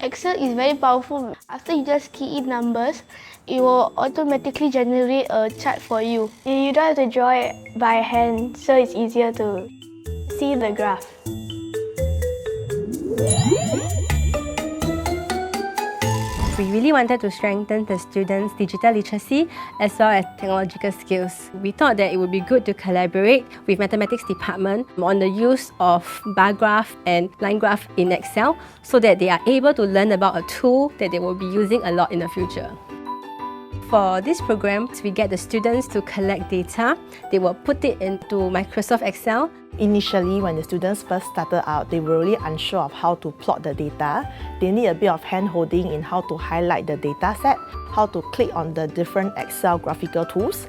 Excel is very powerful. After you just key in numbers, it will automatically generate a chart for you. You don't have to draw it by hand, so it's easier to see the graph. We really wanted to strengthen the students' digital literacy as well as technological skills. We thought that it would be good to collaborate with mathematics department on the use of bar graph and line graph in Excel so that they are able to learn about a tool that they will be using a lot in the future. For this program, we get the students to collect data. They will put it into Microsoft Excel. Initially, when the students first started out, they were really unsure of how to plot the data. They need a bit of hand-holding in how to highlight the data set, how to click on the different Excel graphical tools.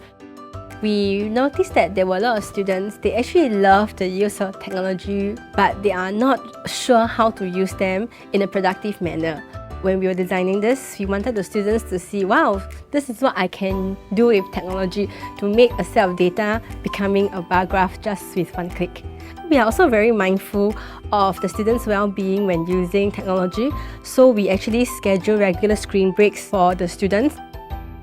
We noticed that there were a lot of students, they actually love the use of technology, but they are not sure how to use them in a productive manner. When we were designing this, we wanted the students to see, wow, this is what I can do with technology to make a set of data becoming a bar graph just with one click. We are also very mindful of the students' well-being when using technology, so we actually schedule regular screen breaks for the students.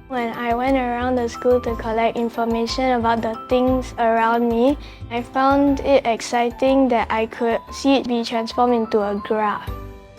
When I went around the school to collect information about the things around me, I found it exciting that I could see it be transformed into a graph.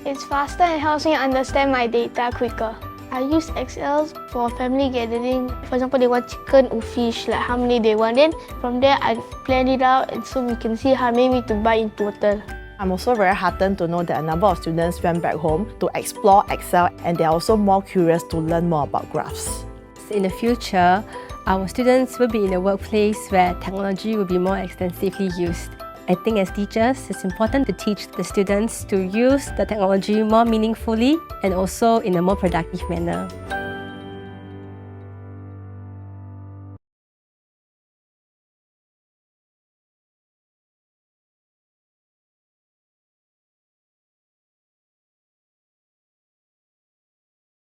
It's faster and helps me understand my data quicker. I use Excel for family gathering. For example, they want chicken or fish, like how many they want. Then from there, I plan it out and so we can see how many to buy in total. I'm also very heartened to know that a number of students went back home to explore Excel and they're also more curious to learn more about graphs. In the future, our students will be in a workplace where technology will be more extensively used. I think as teachers, it's important to teach the students to use the technology more meaningfully and also in a more productive manner.